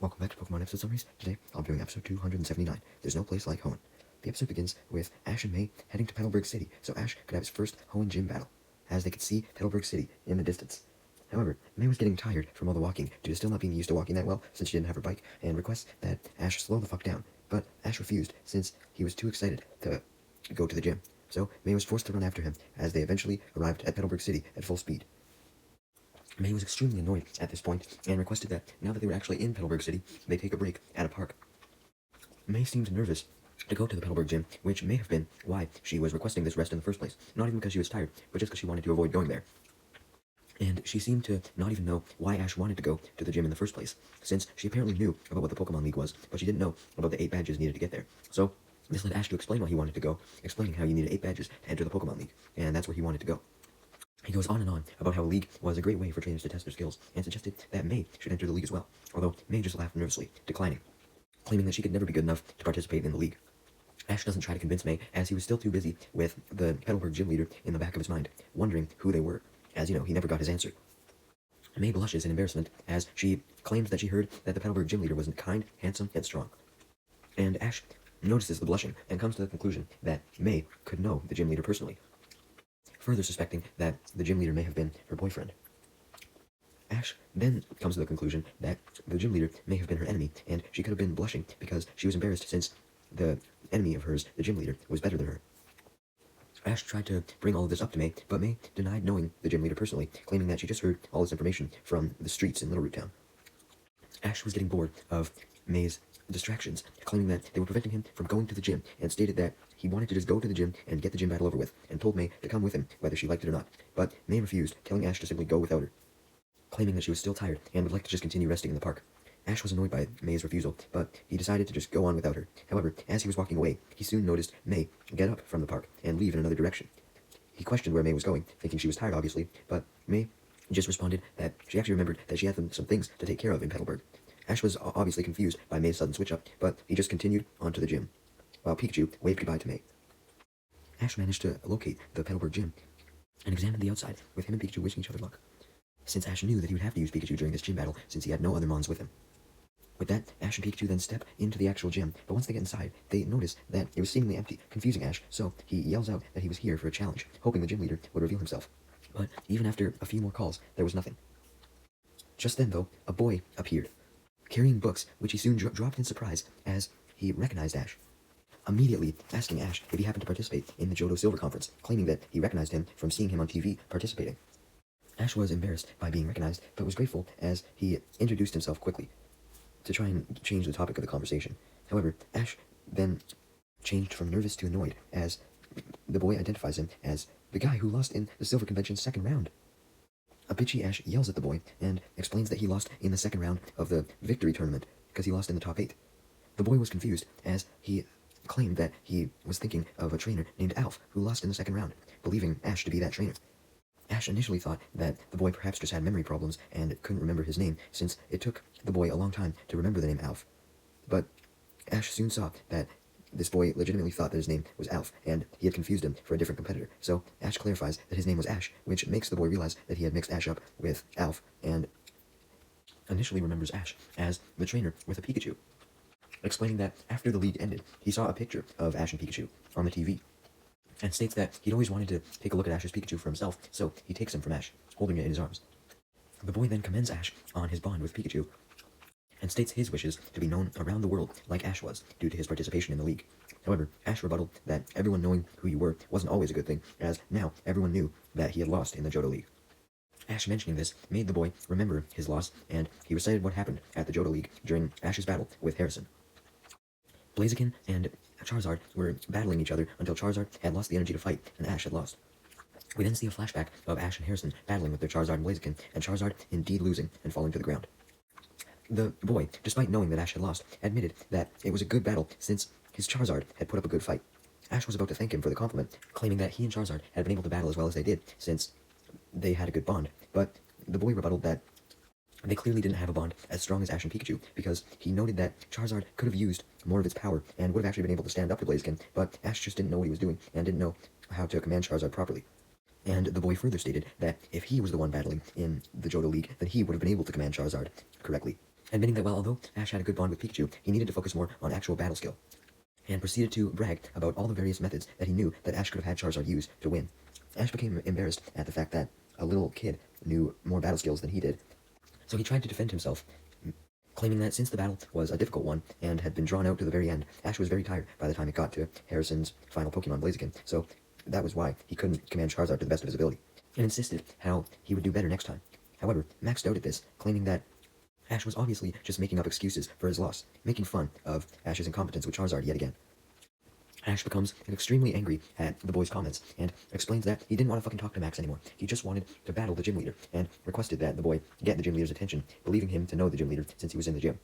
Welcome back to Pokemon episode summaries. Today, I'll be doing episode 279, There's No Place Like Hoenn. The episode begins with Ash and May heading to Petalburg City so Ash could have his first Hoenn gym battle, as they could see Petalburg City in the distance. However, May was getting tired from all the walking due to still not being used to walking that well since she didn't have her bike, and requests that Ash slow the fuck down, but Ash refused since he was too excited to go to the gym. So May was forced to run after him as they eventually arrived at Petalburg City at full speed. May was extremely annoyed at this point and requested that, now that they were actually in Petalburg City, they take a break at a park. May seemed nervous to go to the Petalburg gym, which may have been why she was requesting this rest in the first place. Not even because she was tired, but just because she wanted to avoid going there. And she seemed to not even know why Ash wanted to go to the gym in the first place, since she apparently knew about what the Pokemon League was, but she didn't know about the 8 badges needed to get there. So this led Ash to explain why he wanted to go, explaining how you needed 8 badges to enter the Pokemon League, and that's where he wanted to go. He goes on and on about how a league was a great way for trainers to test their skills, and suggested that May should enter the league as well, although May just laughed nervously, declining, claiming that she could never be good enough to participate in the league. Ash doesn't try to convince May, as he was still too busy with the Petalburg gym leader in the back of his mind, wondering who they were, as he never got his answer. May blushes in embarrassment, as she claims that she heard that the Petalburg gym leader was kind, handsome, and strong. And Ash notices the blushing, and comes to the conclusion that May could know the gym leader personally, further suspecting that the gym leader may have been her boyfriend. Ash then comes to the conclusion that the gym leader may have been her enemy, and she could have been blushing because she was embarrassed since the enemy of hers, the gym leader, was better than her. Ash tried to bring all of this up to May, but May denied knowing the gym leader personally, claiming that she just heard all this information from the streets in Little Root Town. Ash was getting bored of May's distractions, claiming that they were preventing him from going to the gym, and stated that he wanted to just go to the gym and get the gym battle over with, and told May to come with him, whether she liked it or not. But May refused, telling Ash to simply go without her, claiming that she was still tired and would like to just continue resting in the park. Ash was annoyed by May's refusal, but he decided to just go on without her. However, as he was walking away, he soon noticed May get up from the park and leave in another direction. He questioned where May was going, thinking she was tired obviously, but May just responded that she actually remembered that she had some things to take care of in Petalburg. Ash was obviously confused by May's sudden switch-up, but he just continued on to the gym, while Pikachu waved goodbye to May. Ash managed to locate the Petalburg gym and examined the outside, with him and Pikachu wishing each other luck, since Ash knew that he would have to use Pikachu during this gym battle since he had no other Mons with him. With that, Ash and Pikachu then step into the actual gym, but once they get inside, they notice that it was seemingly empty, confusing Ash, so he yells out that he was here for a challenge, hoping the gym leader would reveal himself. But even after a few more calls, there was nothing. Just then, though, a boy appeared, carrying books, which he soon dropped in surprise as he recognized Ash, immediately asking Ash if he happened to participate in the Johto Silver Conference, claiming that he recognized him from seeing him on TV participating. Ash was embarrassed by being recognized, but was grateful as he introduced himself quickly to try and change the topic of the conversation. However, Ash then changed from nervous to annoyed as the boy identifies him as the guy who lost in the Silver Convention's second round. A bitchy Ash yells at the boy and explains that he lost in the second round of the victory tournament because he lost in the top 8. The boy was confused as he claimed that he was thinking of a trainer named Alf who lost in the second round, believing Ash to be that trainer. Ash initially thought that the boy perhaps just had memory problems and couldn't remember his name, since it took the boy a long time to remember the name Alf. But Ash soon saw that this boy legitimately thought that his name was Alf, and he had confused him for a different competitor. So Ash clarifies that his name was Ash, which makes the boy realize that he had mixed Ash up with Alf, and initially remembers Ash as the trainer with a Pikachu, explaining that after the league ended, he saw a picture of Ash and Pikachu on the TV, and states that he'd always wanted to take a look at Ash's Pikachu for himself, so he takes him from Ash, holding it in his arms. The boy then commends Ash on his bond with Pikachu, and states his wishes to be known around the world like Ash was, due to his participation in the league. However, Ash rebutted that everyone knowing who you were wasn't always a good thing, as now everyone knew that he had lost in the Johto League. Ash mentioning this made the boy remember his loss, and he recited what happened at the Johto League during Ash's battle with Harrison. Blaziken and Charizard were battling each other until Charizard had lost the energy to fight, and Ash had lost. We then see a flashback of Ash and Harrison battling with their Charizard and Blaziken, and Charizard indeed losing and falling to the ground. The boy, despite knowing that Ash had lost, admitted that it was a good battle since his Charizard had put up a good fight. Ash was about to thank him for the compliment, claiming that he and Charizard had been able to battle as well as they did since they had a good bond, but the boy rebutted that they clearly didn't have a bond as strong as Ash and Pikachu, because he noted that Charizard could have used more of its power and would have actually been able to stand up to Blaziken, but Ash just didn't know what he was doing and didn't know how to command Charizard properly. And the boy further stated that if he was the one battling in the Johto League, then he would have been able to command Charizard correctly. admitting that although Ash had a good bond with Pikachu, he needed to focus more on actual battle skill, and proceeded to brag about all the various methods that he knew that Ash could have had Charizard use to win. Ash became embarrassed at the fact that a little kid knew more battle skills than he did, so he tried to defend himself, claiming that since the battle was a difficult one and had been drawn out to the very end, Ash was very tired by the time it got to Harrison's final Pokemon Blaziken, so that was why he couldn't command Charizard to the best of his ability, and insisted how he would do better next time. However, Max doubted this, claiming that Ash was obviously just making up excuses for his loss, making fun of Ash's incompetence with Charizard yet again. Ash becomes extremely angry at the boy's comments and explains that he didn't want to fucking talk to Max anymore. He just wanted to battle the gym leader and requested that the boy get the gym leader's attention, believing him to know the gym leader since he was in the gym.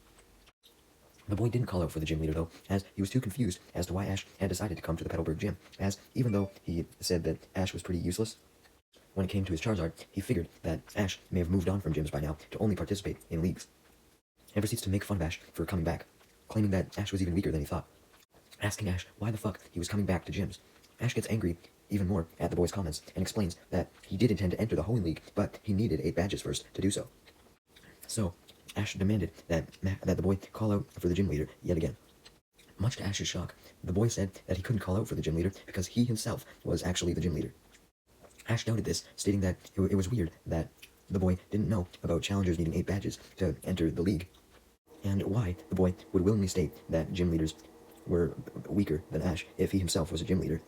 The boy didn't call out for the gym leader though, as he was too confused as to why Ash had decided to come to the Petalburg gym, as even though he said that Ash was pretty useless when it came to his Charizard, he figured that Ash may have moved on from gyms by now to only participate in leagues, and proceeds to make fun of Ash for coming back, claiming that Ash was even weaker than he thought, asking Ash why the fuck he was coming back to gyms. Ash gets angry even more at the boy's comments and explains that he did intend to enter the Hoenn League, but he needed 8 badges first to do so. So, Ash demanded that the boy call out for the gym leader yet again. Much to Ash's shock, the boy said that he couldn't call out for the gym leader because he himself was actually the gym leader. Ash doubted this, stating that it was weird that the boy didn't know about challengers needing 8 badges to enter the league, and why the boy would willingly state that gym leaders were weaker than Ash if he himself was a gym leader,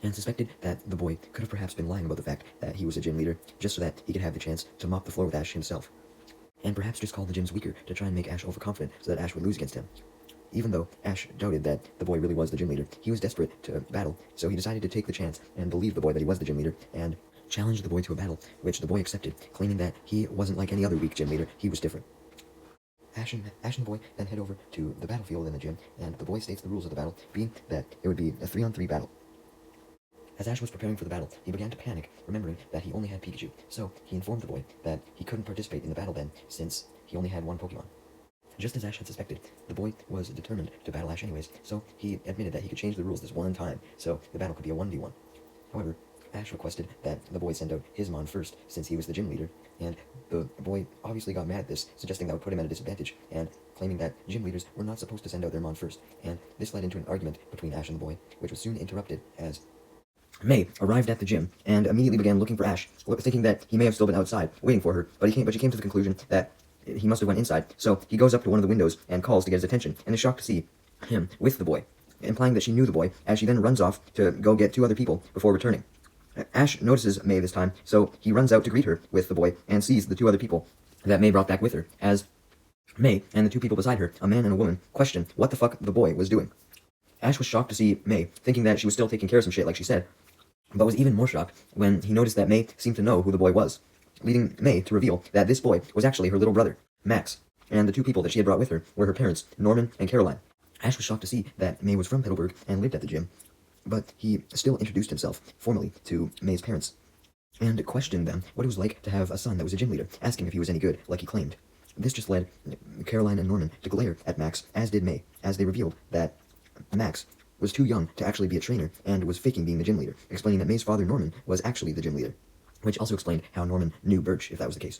and suspected that the boy could have perhaps been lying about the fact that he was a gym leader just so that he could have the chance to mop the floor with Ash himself, and perhaps just call the gyms weaker to try and make Ash overconfident so that Ash would lose against him. Even though Ash doubted that the boy really was the gym leader, he was desperate to battle, so he decided to take the chance and believe the boy that he was the gym leader, and challenged the boy to a battle, which the boy accepted, claiming that he wasn't like any other weak gym leader, he was different. Ash and the boy then head over to the battlefield in the gym, and the boy states the rules of the battle, being that it would be a 3-on-3 battle. As Ash was preparing for the battle, he began to panic, remembering that he only had Pikachu, so he informed the boy that he couldn't participate in the battle then, since he only had one Pokemon. Just as Ash had suspected, the boy was determined to battle Ash anyways, so he admitted that he could change the rules this one time, so the battle could be a 1v1. However, Ash requested that the boy send out his Mon first, since he was the gym leader, and the boy obviously got mad at this, suggesting that would put him at a disadvantage, and claiming that gym leaders were not supposed to send out their Mon first, and this led into an argument between Ash and the boy, which was soon interrupted as May arrived at the gym and immediately began looking for Ash, thinking that he may have still been outside, waiting for her, but she came to the conclusion that he must have went inside, so he goes up to one of the windows and calls to get his attention, and is shocked to see him with the boy, implying that she knew the boy, as she then runs off to go get 2 other people before returning. Ash notices May this time, so he runs out to greet her with the boy, and sees the 2 other people that May brought back with her, as May and the 2 people beside her, a man and a woman, question what the fuck the boy was doing. Ash was shocked to see May, thinking that she was still taking care of some shit like she said, but was even more shocked when he noticed that May seemed to know who the boy was, leading May to reveal that this boy was actually her little brother, Max, and the 2 people that she had brought with her were her parents, Norman and Caroline. Ash was shocked to see that May was from Petalburg and lived at the gym, but he still introduced himself formally to May's parents, and questioned them what it was like to have a son that was a gym leader, asking if he was any good, like he claimed. This just led Caroline and Norman to glare at Max, as did May, as they revealed that Max was too young to actually be a trainer and was faking being the gym leader, explaining that May's father, Norman, was actually the gym leader, which also explained how Norman knew Birch, if that was the case.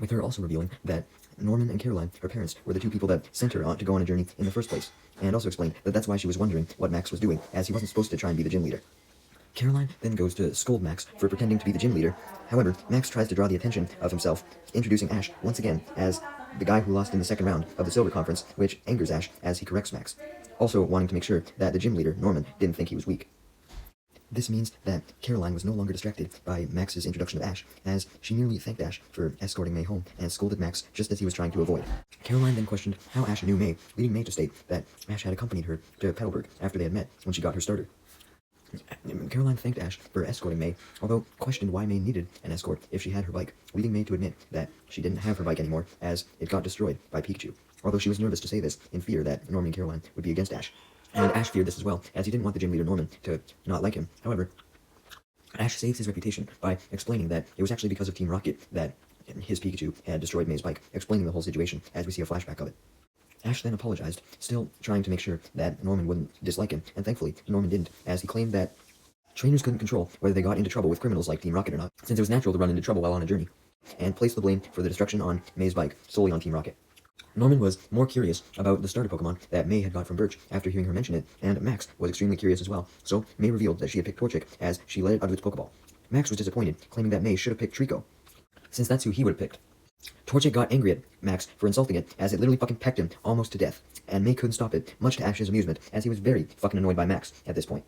With her also revealing that Norman and Caroline, her parents, were the 2 people that sent her on to go on a journey in the first place, and also explained that that's why she was wondering what Max was doing, as he wasn't supposed to try and be the gym leader. Caroline then goes to scold Max for pretending to be the gym leader. However, Max tries to draw the attention of himself, introducing Ash once again as the guy who lost in the second round of the Silver Conference, which angers Ash as he corrects Max, also wanting to make sure that the gym leader, Norman, didn't think he was weak. This means that Caroline was no longer distracted by Max's introduction of Ash, as she merely thanked Ash for escorting May home and scolded Max just as he was trying to avoid. Caroline then questioned how Ash knew May, leading May to state that Ash had accompanied her to Petalburg after they had met when she got her starter. Caroline thanked Ash for escorting May, although questioned why May needed an escort if she had her bike, leading May to admit that she didn't have her bike anymore as it got destroyed by Pikachu, although she was nervous to say this in fear that Norman and Caroline would be against Ash. And Ash feared this as well, as he didn't want the gym leader Norman to not like him. However, Ash saves his reputation by explaining that it was actually because of Team Rocket that his Pikachu had destroyed May's bike, explaining the whole situation as we see a flashback of it. Ash then apologized, still trying to make sure that Norman wouldn't dislike him, and thankfully Norman didn't, as he claimed that trainers couldn't control whether they got into trouble with criminals like Team Rocket or not, since it was natural to run into trouble while on a journey, and placed the blame for the destruction on May's bike solely on Team Rocket. Norman was more curious about the starter Pokemon that May had got from Birch after hearing her mention it, and Max was extremely curious as well, so May revealed that she had picked Torchic as she let it out of its Pokeball. Max was disappointed, claiming that May should have picked Trico, since that's who he would have picked. Torchic got angry at Max for insulting it, as it literally fucking pecked him almost to death, and May couldn't stop it, much to Ash's amusement, as he was very fucking annoyed by Max at this point.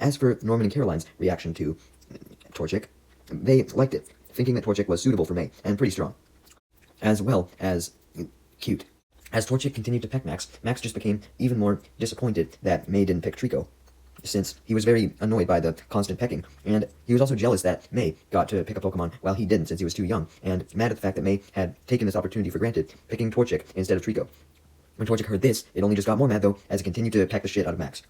As for Norman and Caroline's reaction to Torchic, they liked it, thinking that Torchic was suitable for May, and pretty strong, as well as cute. As Torchic continued to peck Max, Max just became even more disappointed that May didn't pick Trico, since he was very annoyed by the constant pecking, and he was also jealous that May got to pick a Pokemon while he didn't since he was too young, and mad at the fact that May had taken this opportunity for granted, picking Torchic instead of Trico. When Torchic heard this, it only just got more mad though, as it continued to peck the shit out of Max.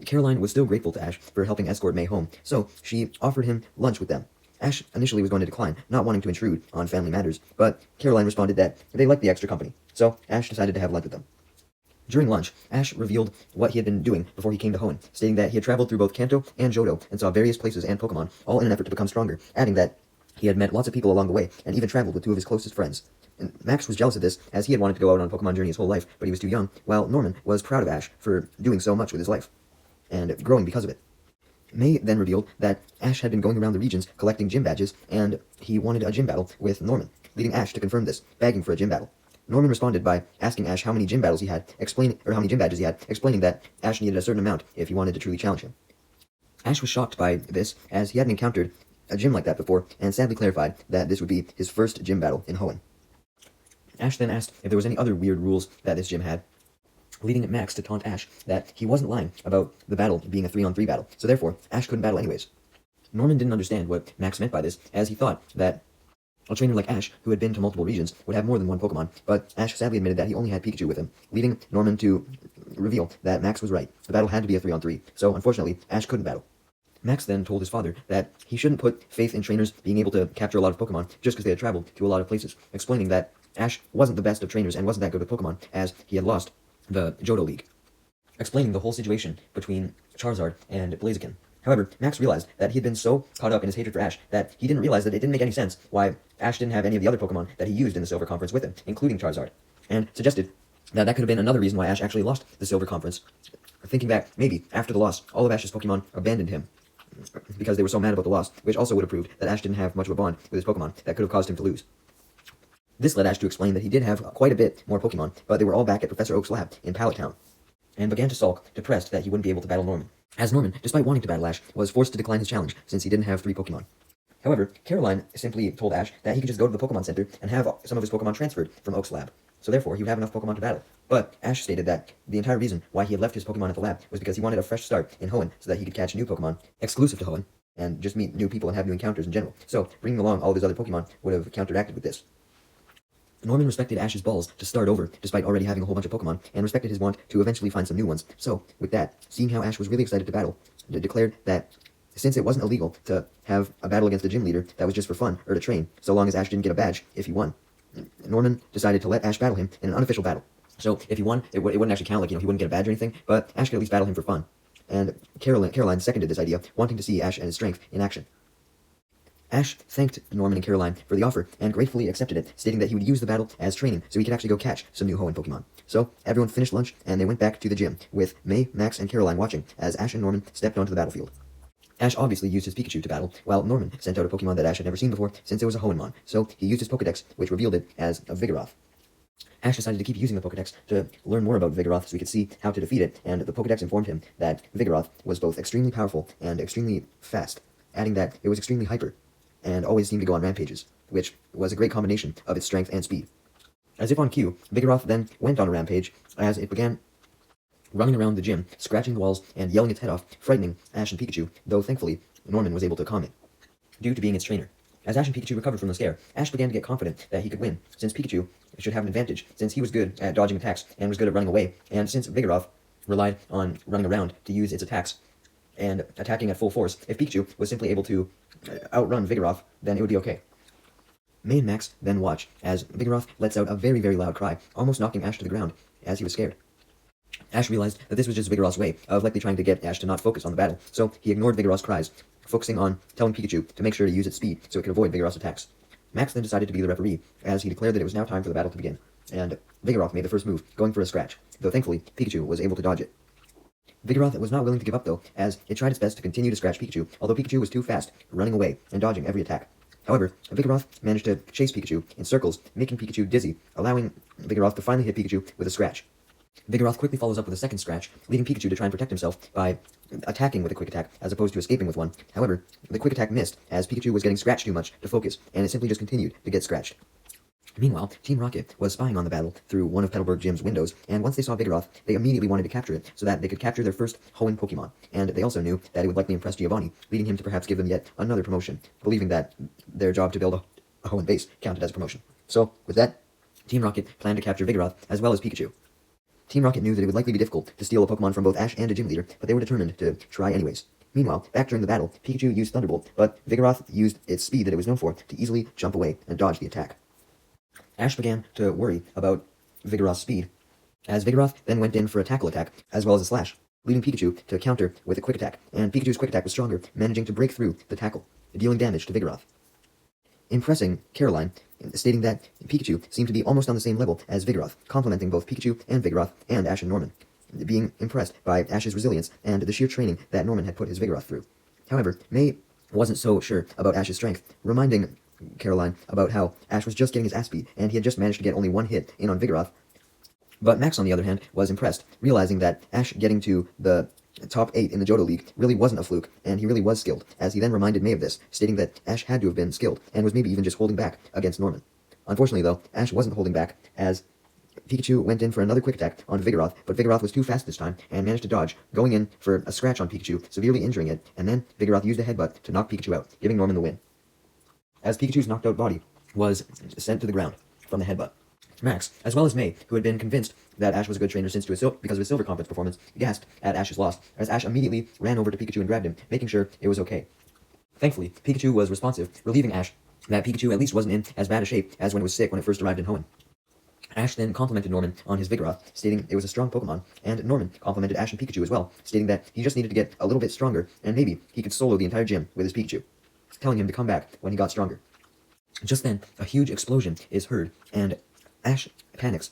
Caroline was still grateful to Ash for helping escort May home, so she offered him lunch with them. Ash initially was going to decline, not wanting to intrude on family matters, but Caroline responded that they liked the extra company, so Ash decided to have lunch with them. During lunch, Ash revealed what he had been doing before he came to Hoenn, stating that he had traveled through both Kanto and Johto and saw various places and Pokemon, all in an effort to become stronger, adding that he had met lots of people along the way and even traveled with two of his closest friends. And Max was jealous of this, as he had wanted to go out on a Pokemon journey his whole life, but he was too young, while Norman was proud of Ash for doing so much with his life, and growing because of it. May then revealed that Ash had been going around the regions collecting gym badges, and he wanted a gym battle with Norman, leading Ash to confirm this, begging for a gym battle. Norman responded by asking Ash how many gym battles he had, how many gym badges he had, explaining that Ash needed a certain amount if he wanted to truly challenge him. Ash was shocked by this, as he hadn't encountered a gym like that before, and sadly clarified that this would be his first gym battle in Hoenn. Ash then asked if there was any other weird rules that this gym had, leading Max to taunt Ash that he wasn't lying about the battle being a 3-on-3 battle, so therefore Ash couldn't battle anyways. Norman didn't understand what Max meant by this, as he thought that a trainer like Ash, who had been to multiple regions, would have more than one Pokemon, but Ash sadly admitted that he only had Pikachu with him, leading Norman to reveal that Max was right. The battle had to be a 3-on-3, so unfortunately, Ash couldn't battle. Max then told his father that he shouldn't put faith in trainers being able to capture a lot of Pokemon just because they had traveled to a lot of places, explaining that Ash wasn't the best of trainers and wasn't that good with Pokemon, as he had lost the Johto League, explaining the whole situation between Charizard and Blaziken. However, Max realized that he had been so caught up in his hatred for Ash that he didn't realize that it didn't make any sense why Ash didn't have any of the other Pokemon that he used in the Silver Conference with him, including Charizard, and suggested that that could have been another reason why Ash actually lost the Silver Conference. Thinking back, maybe, after the loss, all of Ash's Pokemon abandoned him because they were so mad about the loss, which also would have proved that Ash didn't have much of a bond with his Pokemon that could have caused him to lose. This led Ash to explain that he did have quite a bit more Pokemon, but they were all back at Professor Oak's lab in Pallet Town, and began to sulk, depressed that he wouldn't be able to battle Norman, as Norman, despite wanting to battle Ash, was forced to decline his challenge since he didn't have 3 Pokemon. However, Caroline simply told Ash that he could just go to the Pokemon Center and have some of his Pokemon transferred from Oak's lab, so therefore he would have enough Pokemon to battle. But Ash stated that the entire reason why he had left his Pokemon at the lab was because he wanted a fresh start in Hoenn so that he could catch new Pokemon exclusive to Hoenn, and just meet new people and have new encounters in general. So, bringing along all of his other Pokemon would have counteracted with this. Norman respected Ash's balls to start over, despite already having a whole bunch of Pokemon, and respected his want to eventually find some new ones. So, with that, seeing how Ash was really excited to battle, declared that since it wasn't illegal to have a battle against a gym leader that was just for fun, or to train, so long as Ash didn't get a badge if he won, Norman decided to let Ash battle him in an unofficial battle. So, if he won, it wouldn't actually count, like, he wouldn't get a badge or anything, but Ash could at least battle him for fun. And Caroline seconded this idea, wanting to see Ash and his strength in action. Ash thanked Norman and Caroline for the offer, and gratefully accepted it, stating that he would use the battle as training so he could actually go catch some new Hoenn Pokemon. So, everyone finished lunch, and they went back to the gym, with May, Max, and Caroline watching, as Ash and Norman stepped onto the battlefield. Ash obviously used his Pikachu to battle, while Norman sent out a Pokemon that Ash had never seen before, since it was a Hoenmon, so he used his Pokedex, which revealed it as a Vigoroth. Ash decided to keep using the Pokedex to learn more about Vigoroth so he could see how to defeat it, and the Pokedex informed him that Vigoroth was both extremely powerful and extremely fast, adding that it was extremely hyper, and always seemed to go on rampages, which was a great combination of its strength and speed. As if on cue, Vigoroth then went on a rampage, as it began running around the gym, scratching the walls, and yelling its head off, frightening Ash and Pikachu, though thankfully, Norman was able to calm it, due to being its trainer. As Ash and Pikachu recovered from the scare, Ash began to get confident that he could win, since Pikachu should have an advantage, since he was good at dodging attacks, and was good at running away, and since Vigoroth relied on running around to use its attacks, and attacking at full force, if Pikachu was simply able to outrun Vigoroth, then it would be okay. May and Max then watch as Vigoroth lets out a very, very loud cry, almost knocking Ash to the ground, as he was scared. Ash realized that this was just Vigoroth's way of likely trying to get Ash to not focus on the battle, so he ignored Vigoroth's cries, focusing on telling Pikachu to make sure to use its speed so it could avoid Vigoroth's attacks. Max then decided to be the referee, as he declared that it was now time for the battle to begin. and Vigoroth made the first move, going for a scratch, though thankfully Pikachu was able to dodge it. Vigoroth was not willing to give up though, as it tried its best to continue to scratch Pikachu, although Pikachu was too fast, running away and dodging every attack. However, Vigoroth managed to chase Pikachu in circles, making Pikachu dizzy, allowing Vigoroth to finally hit Pikachu with a scratch. Vigoroth quickly follows up with a second scratch, leaving Pikachu to try and protect himself by attacking with a quick attack as opposed to escaping with one. However, the quick attack missed, as Pikachu was getting scratched too much to focus, and it simply just continued to get scratched. Meanwhile, Team Rocket was spying on the battle through one of Petalburg Gym's windows, and once they saw Vigoroth, they immediately wanted to capture it so that they could capture their first Hoenn Pokemon, and they also knew that it would likely impress Giovanni, leading him to perhaps give them yet another promotion, believing that their job to build a Hoenn base counted as a promotion. So, with that, Team Rocket planned to capture Vigoroth as well as Pikachu. Team Rocket knew that it would likely be difficult to steal a Pokemon from both Ash and a gym leader, but they were determined to try anyways. Meanwhile, back during the battle, Pikachu used Thunderbolt, but Vigoroth used its speed that it was known for to easily jump away and dodge the attack. Ash began to worry about Vigoroth's speed, as Vigoroth then went in for a tackle attack, as well as a slash, leaving Pikachu to counter with a quick attack, and Pikachu's quick attack was stronger, managing to break through the tackle, dealing damage to Vigoroth. Impressing Caroline, stating that Pikachu seemed to be almost on the same level as Vigoroth, complimenting both Pikachu and Vigoroth and Ash and Norman, being impressed by Ash's resilience and the sheer training that Norman had put his Vigoroth through. However, May wasn't so sure about Ash's strength, reminding Caroline about how Ash was just getting his ass beat, and he had just managed to get only one hit in on Vigoroth. But Max, on the other hand, was impressed, realizing that Ash getting to the top 8 in the Johto League really wasn't a fluke, and he really was skilled, as he then reminded May of this, stating that Ash had to have been skilled, and was maybe even just holding back against Norman. Unfortunately, though, Ash wasn't holding back, as Pikachu went in for another quick attack on Vigoroth, but Vigoroth was too fast this time, and managed to dodge, going in for a scratch on Pikachu, severely injuring it, and then Vigoroth used a headbutt to knock Pikachu out, giving Norman the win, as Pikachu's knocked out body was sent to the ground from the headbutt. Max, as well as May, who had been convinced that Ash was a good trainer because of his Silver Conference performance, gasped at Ash's loss, as Ash immediately ran over to Pikachu and grabbed him, making sure it was okay. Thankfully, Pikachu was responsive, relieving Ash that Pikachu at least wasn't in as bad a shape as when it was sick when it first arrived in Hoenn. Ash then complimented Norman on his Vigoroth, stating it was a strong Pokemon, and Norman complimented Ash and Pikachu as well, stating that he just needed to get a little bit stronger, and maybe he could solo the entire gym with his Pikachu, telling him to come back when he got stronger. Just then, a huge explosion is heard, and Ash panics,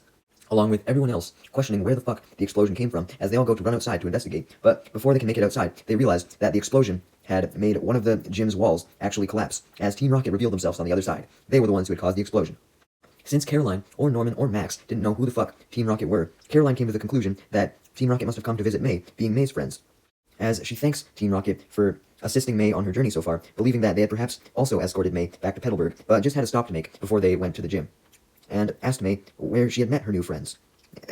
along with everyone else, questioning where the fuck the explosion came from, as they all go to run outside to investigate. But before they can make it outside, they realize that the explosion had made one of the gym's walls actually collapse, as Team Rocket revealed themselves on the other side. They were the ones who had caused the explosion. Since Caroline, or Norman, or Max didn't know who the fuck Team Rocket were, Caroline came to the conclusion that Team Rocket must have come to visit May, being May's friends, as she thanks Team Rocket for assisting May on her journey so far, believing that they had perhaps also escorted May back to Petalburg, but just had a stop to make before they went to the gym, and asked May where she had met her new friends,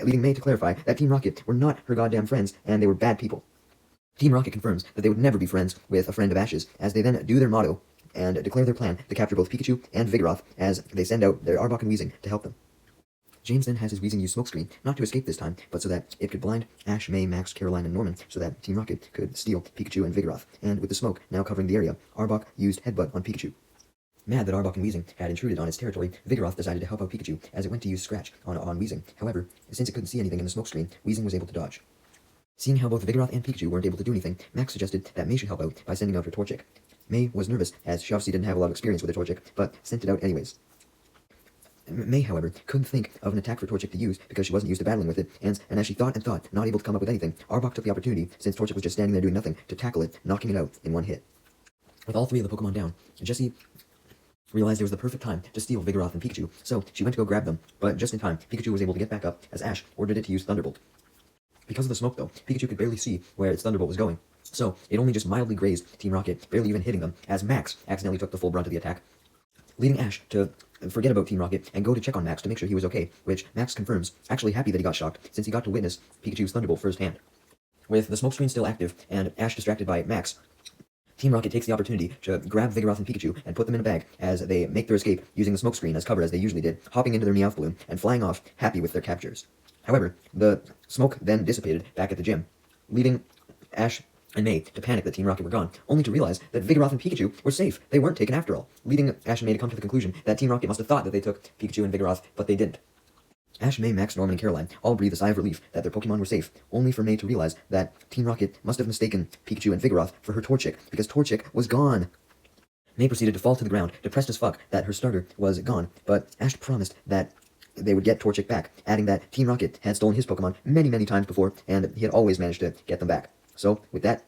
leading May to clarify that Team Rocket were not her goddamn friends, and they were bad people. Team Rocket confirms that they would never be friends with a friend of Ash's, as they then do their motto, and declare their plan to capture both Pikachu and Vigoroth, as they send out their Arbok and Weezing to help them. James then has his Weezing use Smokescreen, not to escape this time, but so that it could blind Ash, May, Max, Caroline, and Norman, so that Team Rocket could steal Pikachu and Vigoroth, and with the smoke now covering the area, Arbok used Headbutt on Pikachu. Mad that Arbok and Weezing had intruded on its territory, Vigoroth decided to help out Pikachu, as it went to use Scratch on Weezing. However, since it couldn't see anything in the smokescreen, Weezing was able to dodge. Seeing how both Vigoroth and Pikachu weren't able to do anything, Max suggested that May should help out by sending out her Torchic. May was nervous, as she obviously didn't have a lot of experience with the Torchic, but sent it out anyways. May, however, couldn't think of an attack for Torchic to use because she wasn't used to battling with it, and as she thought and thought, not able to come up with anything, Arbok took the opportunity, since Torchic was just standing there doing nothing, to tackle it, knocking it out in one hit. With all three of the Pokemon down, Jessie realized it was the perfect time to steal Vigoroth and Pikachu, so she went to go grab them, but just in time, Pikachu was able to get back up, as Ash ordered it to use Thunderbolt. Because of the smoke, though, Pikachu could barely see where its Thunderbolt was going, so it only just mildly grazed Team Rocket, barely even hitting them, as Max accidentally took the full brunt of the attack, leading Ash to forget about Team Rocket and go to check on Max to make sure he was okay, which Max confirms, actually happy that he got shocked, since he got to witness Pikachu's Thunderbolt firsthand. With the smokescreen still active, and Ash distracted by Max, Team Rocket takes the opportunity to grab Vigoroth and Pikachu and put them in a bag as they make their escape using the smokescreen as cover as they usually did, hopping into their Meowth balloon and flying off, happy with their captures. However, the smoke then dissipated back at the gym, leaving Ash and May to panic that Team Rocket were gone, only to realize that Vigoroth and Pikachu were safe. They weren't taken after all, leading Ash and May to come to the conclusion that Team Rocket must have thought that they took Pikachu and Vigoroth, but they didn't. Ash, May, Max, Norman, and Caroline all breathed a sigh of relief that their Pokemon were safe, only for May to realize that Team Rocket must have mistaken Pikachu and Vigoroth for her Torchic, because Torchic was gone. May proceeded to fall to the ground, depressed as fuck that her starter was gone, but Ash promised that they would get Torchic back, adding that Team Rocket had stolen his Pokemon many, many times before, and he had always managed to get them back. So, with that,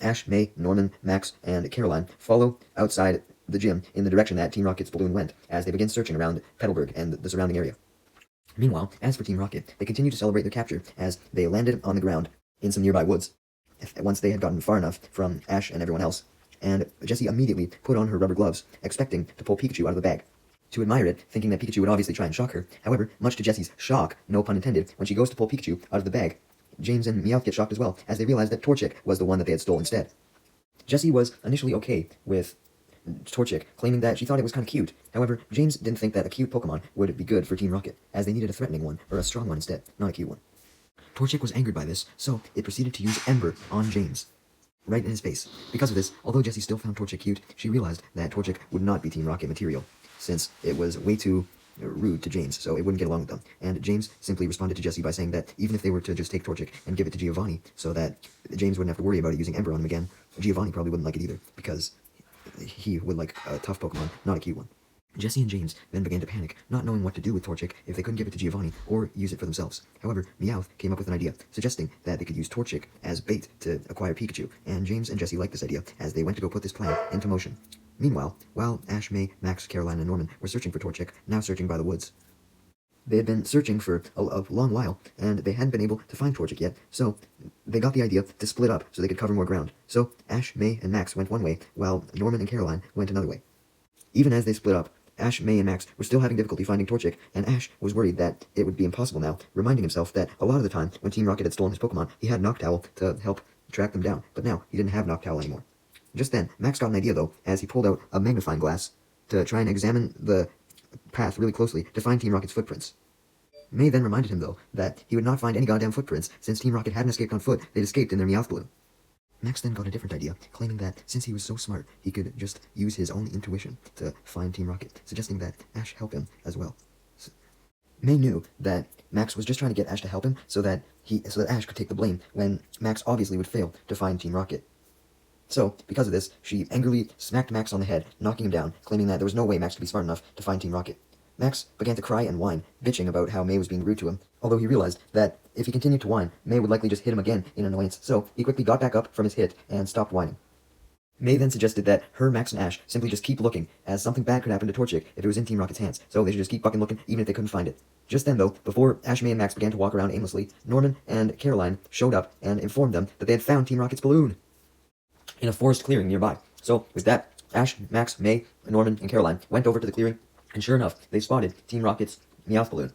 Ash, May, Norman, Max, and Caroline follow outside the gym in the direction that Team Rocket's balloon went, as they begin searching around Petalburg and the surrounding area. Meanwhile, as for Team Rocket, they continue to celebrate their capture as they landed on the ground in some nearby woods, once they had gotten far enough from Ash and everyone else, and Jessie immediately put on her rubber gloves, expecting to pull Pikachu out of the bag. To admire it, thinking that Pikachu would obviously try and shock her. However, much to Jessie's shock, no pun intended, when she goes to pull Pikachu out of the bag, James and Meowth get shocked as well, as they realize that Torchic was the one that they had stolen instead. Jessie was initially okay with Torchic, claiming that she thought it was kind of cute. However, James didn't think that a cute Pokemon would be good for Team Rocket, as they needed a threatening one, or a strong one instead, not a cute one. Torchic was angered by this, so it proceeded to use Ember on James, right in his face. Because of this, although Jessie still found Torchic cute, she realized that Torchic would not be Team Rocket material, since it was way too rude to James, so it wouldn't get along with them. And James simply responded to Jessie by saying that even if they were to just take Torchic and give it to Giovanni, so that James wouldn't have to worry about it using Ember on him again, Giovanni probably wouldn't like it either, because he would like a tough Pokemon, not a cute one. Jessie and James then began to panic, not knowing what to do with Torchic if they couldn't give it to Giovanni or use it for themselves. However, Meowth came up with an idea, suggesting that they could use Torchic as bait to acquire Pikachu, and James and Jessie liked this idea as they went to go put this plan into motion. Meanwhile, while Ash, May, Max, Caroline, and Norman were searching for Torchic, now searching by the woods. They had been searching for a long while, and they hadn't been able to find Torchic yet, so they got the idea to split up so they could cover more ground. So Ash, May, and Max went one way, while Norman and Caroline went another way. Even as they split up, Ash, May, and Max were still having difficulty finding Torchic, and Ash was worried that it would be impossible now, reminding himself that a lot of the time when Team Rocket had stolen his Pokemon, he had Noctowl to help track them down, but now he didn't have Noctowl anymore. Just then, Max got an idea though, as he pulled out a magnifying glass to try and examine the path really closely to find Team Rocket's footprints. May then reminded him though that he would not find any goddamn footprints since Team Rocket hadn't escaped on foot, they'd escaped in their Meowth balloon. Max then got a different idea, claiming that since he was so smart, he could just use his own intuition to find Team Rocket, suggesting that Ash help him as well. May knew that Max was just trying to get Ash to help him so that Ash could take the blame when Max obviously would fail to find Team Rocket. So, because of this, she angrily smacked Max on the head, knocking him down, claiming that there was no way Max could be smart enough to find Team Rocket. Max began to cry and whine, bitching about how May was being rude to him, although he realized that if he continued to whine, May would likely just hit him again in annoyance, so he quickly got back up from his hit and stopped whining. May then suggested that her, Max, and Ash simply just keep looking, as something bad could happen to Torchic if it was in Team Rocket's hands, so they should just keep fucking looking even if they couldn't find it. Just then, though, before Ash, May, and Max began to walk around aimlessly, Norman and Caroline showed up and informed them that they had found Team Rocket's balloon in a forest clearing nearby. So, with that, Ash, Max, May, Norman, and Caroline went over to the clearing, and sure enough, they spotted Team Rocket's Meowth balloon,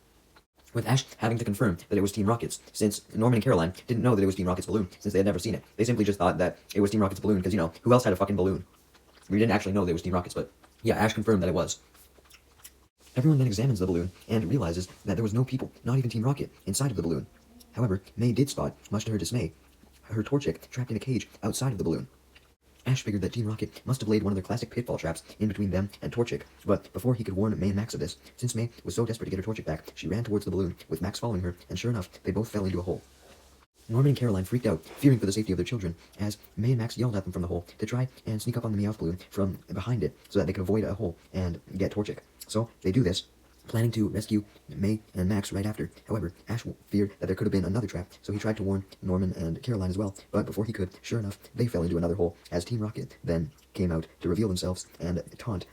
with Ash having to confirm that it was Team Rocket's, since Norman and Caroline didn't know that it was Team Rocket's balloon, since they had never seen it. They simply just thought that it was Team Rocket's balloon, because, who else had a fucking balloon? We didn't actually know that it was Team Rocket's, but yeah, Ash confirmed that it was. Everyone then examines the balloon, and realizes that there was no people, not even Team Rocket, inside of the balloon. However, May did spot, much to her dismay, her Torchic trapped in a cage outside of the balloon. Ash figured that Team Rocket must have laid one of their classic pitfall traps in between them and Torchic, but before he could warn May and Max of this, since May was so desperate to get her Torchic back, she ran towards the balloon, with Max following her, and sure enough, they both fell into a hole. Norman and Caroline freaked out, fearing for the safety of their children, as May and Max yelled at them from the hole to try and sneak up on the Meowth balloon from behind it, so that they could avoid a hole and get Torchic. So, they do this, planning to rescue May and Max right after. However, Ash feared that there could have been another trap, so he tried to warn Norman and Caroline as well, but before he could, sure enough, they fell into another hole, as Team Rocket then came out to reveal themselves and taunt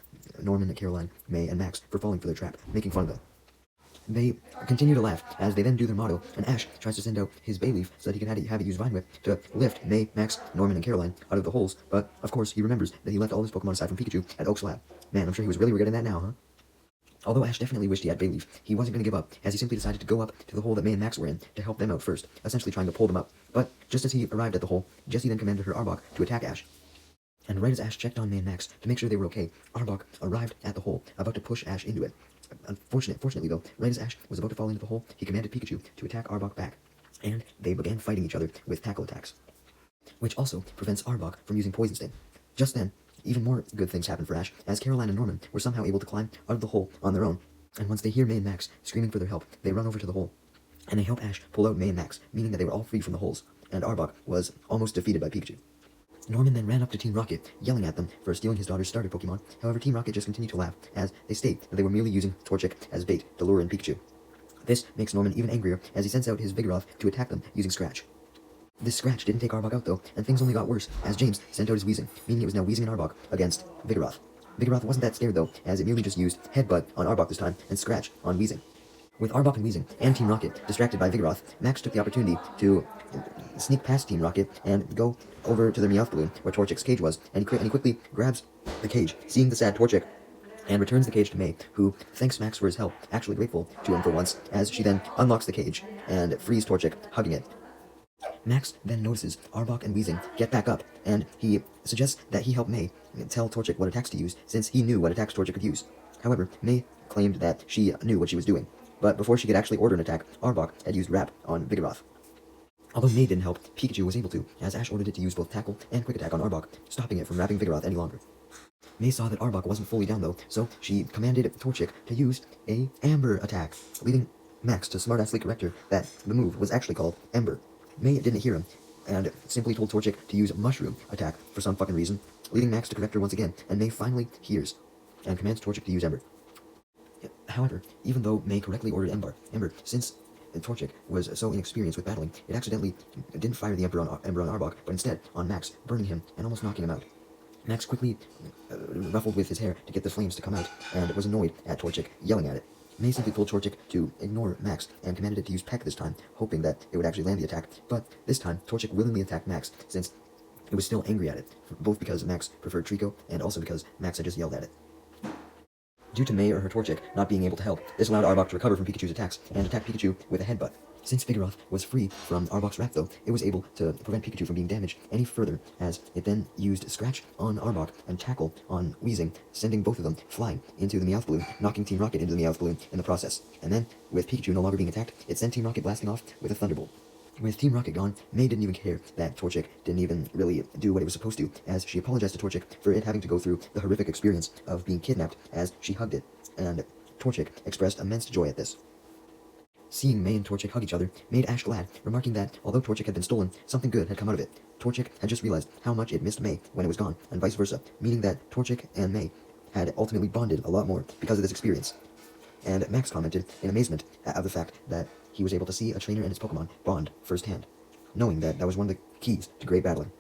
Norman, Caroline, May, and Max for falling for their trap, making fun of them. They continue to laugh, as they then do their motto, and Ash tries to send out his Bayleaf so that he can have it use Vine Whip to lift May, Max, Norman, and Caroline out of the holes, but of course he remembers that he left all his Pokemon aside from Pikachu at Oak's lab. Man, I'm sure he was really regretting that now, huh? Although Ash definitely wished he had Bayleaf, he wasn't going to give up, as he simply decided to go up to the hole that May and Max were in to help them out first, essentially trying to pull them up. But just as he arrived at the hole, Jessie then commanded her Arbok to attack Ash. And right as Ash checked on May and Max to make sure they were okay, Arbok arrived at the hole, about to push Ash into it. Fortunately though, right as Ash was about to fall into the hole, he commanded Pikachu to attack Arbok back, and they began fighting each other with tackle attacks, which also prevents Arbok from using Poison Sting. Just then, even more good things happened for Ash, as Caroline and Norman were somehow able to climb out of the hole on their own, and once they hear May and Max screaming for their help, they run over to the hole, and they help Ash pull out May and Max, meaning that they were all free from the holes, and Arbok was almost defeated by Pikachu. Norman then ran up to Team Rocket, yelling at them for stealing his daughter's starter Pokemon. However, Team Rocket just continued to laugh, as they state that they were merely using Torchic as bait to lure in Pikachu. This makes Norman even angrier as he sends out his Vigoroth to attack them using Scratch. This Scratch didn't take Arbok out though, and things only got worse as James sent out his Weezing, meaning it was now Weezing and Arbok against Vigoroth. Vigoroth wasn't that scared though, as it merely just used Headbutt on Arbok this time and Scratch on Weezing. With Arbok and Weezing and Team Rocket distracted by Vigoroth, Max took the opportunity to sneak past Team Rocket and go over to the Meowth Balloon where Torchic's cage was, and he quickly grabs the cage, seeing the sad Torchic, and returns the cage to May, who thanks Max for his help, actually grateful to him for once, as she then unlocks the cage and frees Torchic, hugging it. Max then notices Arbok and Weezing get back up, and he suggests that he help May tell Torchic what attacks to use, since he knew what attacks Torchic could use. However, May claimed that she knew what she was doing, but before she could actually order an attack, Arbok had used Wrap on Vigoroth. Although May didn't help, Pikachu was able to, as Ash ordered it to use both Tackle and Quick Attack on Arbok, stopping it from wrapping Vigoroth any longer. May saw that Arbok wasn't fully down though, so she commanded Torchic to use a Amber attack, leading Max to smartassly correct her that the move was actually called Ember. May didn't hear him, and simply told Torchic to use Mushroom attack for some fucking reason, leading Max to correct her once again, and May finally hears, and commands Torchic to use Ember. However, even though May correctly ordered Ember, since Torchic was so inexperienced with battling, it accidentally didn't fire the Ember on Arbok, but instead on Max, burning him and almost knocking him out. Max quickly ruffled with his hair to get the flames to come out, and was annoyed at Torchic, yelling at it. May simply told Torchic to ignore Max, and commanded it to use Peck this time, hoping that it would actually land the attack, but this time, Torchic willingly attacked Max, since it was still angry at it, both because Max preferred Trico, and also because Max had just yelled at it. Due to May or her Torchic not being able to help, this allowed Arbok to recover from Pikachu's attacks, and attack Pikachu with a Headbutt. Since Vigoroth was free from Arbok's Wrap though, it was able to prevent Pikachu from being damaged any further, as it then used Scratch on Arbok and Tackle on Weezing, sending both of them flying into the Meowth Balloon, knocking Team Rocket into the Meowth Balloon in the process. And then, with Pikachu no longer being attacked, it sent Team Rocket blasting off with a Thunderbolt. With Team Rocket gone, May didn't even care that Torchic didn't even really do what it was supposed to, as she apologized to Torchic for it having to go through the horrific experience of being kidnapped as she hugged it, and Torchic expressed immense joy at this. Seeing May and Torchic hug each other made Ash glad, remarking that, although Torchic had been stolen, something good had come out of it. Torchic had just realized how much it missed May when it was gone, and vice versa, meaning that Torchic and May had ultimately bonded a lot more because of this experience. And Max commented in amazement at the fact that he was able to see a trainer and his Pokemon bond firsthand, knowing that that was one of the keys to great battling.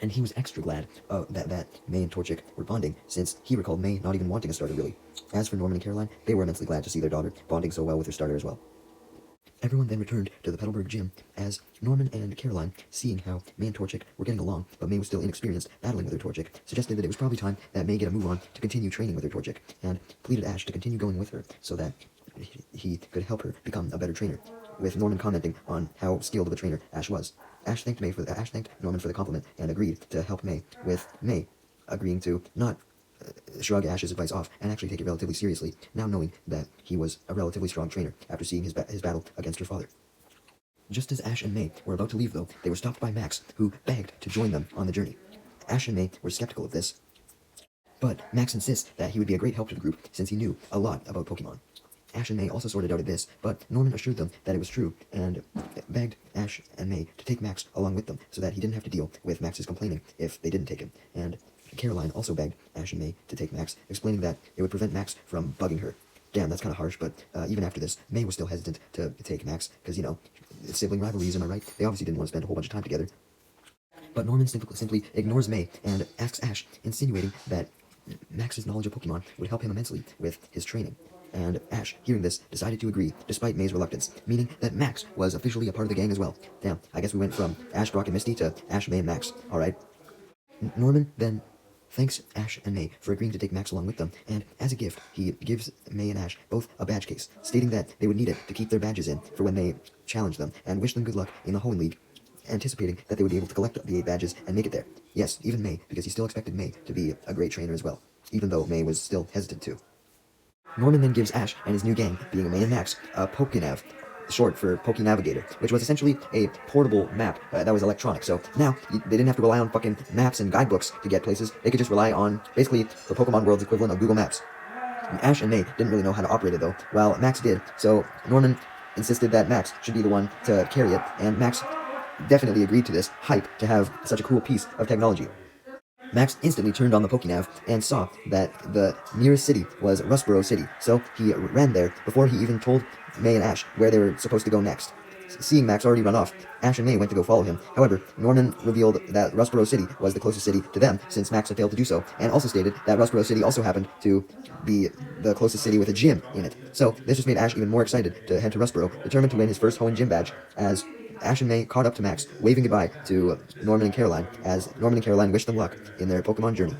And he was extra glad that May and Torchic were bonding, since he recalled May not even wanting a starter really. As for Norman and Caroline, they were immensely glad to see their daughter bonding so well with her starter as well. Everyone then returned to the Petalburg gym, as Norman and Caroline, seeing how May and Torchic were getting along, but May was still inexperienced battling with her Torchic, suggested that it was probably time that May get a move on to continue training with her Torchic, and pleaded Ash to continue going with her, so that he could help her become a better trainer, with Norman commenting on how skilled of a trainer Ash was. Ash thanked Norman for the compliment, and agreed to help May, with May agreeing to not shrug Ash's advice off and actually take it relatively seriously, now knowing that he was a relatively strong trainer after seeing his battle against her father. Just as Ash and May were about to leave though, they were stopped by Max, who begged to join them on the journey. Ash and May were skeptical of this, but Max insists that he would be a great help to the group since he knew a lot about Pokemon. Ash and May also sorted out this, but Norman assured them that it was true, and begged Ash and May to take Max along with them, so that he didn't have to deal with Max's complaining if they didn't take him. And Caroline also begged Ash and May to take Max, explaining that it would prevent Max from bugging her. Damn, that's kind of harsh, but even after this, May was still hesitant to take Max, because, you know, sibling rivalries, am I right? They obviously didn't want to spend a whole bunch of time together. But Norman simply ignores May and asks Ash, insinuating that Max's knowledge of Pokemon would help him immensely with his training. And Ash, hearing this, decided to agree, despite May's reluctance, meaning that Max was officially a part of the gang as well. Damn, I guess we went from Ash, Brock, and Misty to Ash, May, and Max. Alright. Norman then thanks Ash and May for agreeing to take Max along with them, and as a gift, he gives May and Ash both a badge case, stating that they would need it to keep their badges in for when they challenge them, and wish them good luck in the Hoenn League, anticipating that they would be able to collect the 8 badges and make it there. Yes, even May, because he still expected May to be a great trainer as well, even though May was still hesitant to. Norman then gives Ash and his new gang, being May and Max, a Pokénav, short for Poké Navigator, which was essentially a portable map that was electronic. So now they didn't have to rely on fucking maps and guidebooks to get places. They could just rely on basically the Pokemon world's equivalent of Google Maps. And Ash and May didn't really know how to operate it though, while Max did. So Norman insisted that Max should be the one to carry it, and Max definitely agreed to this hype to have such a cool piece of technology. Max instantly turned on the Pokénav and saw that the nearest city was Rustboro City, so he ran there before he even told May and Ash where they were supposed to go next. Seeing Max already run off, Ash and May went to go follow him. However, Norman revealed that Rustboro City was the closest city to them since Max had failed to do so, and also stated that Rustboro City also happened to be the closest city with a gym in it. So this just made Ash even more excited to head to Rustboro, determined to win his first Hoenn gym badge, as Ash and May caught up to Max, waving goodbye to Norman and Caroline, as Norman and Caroline wished them luck in their Pokemon journey.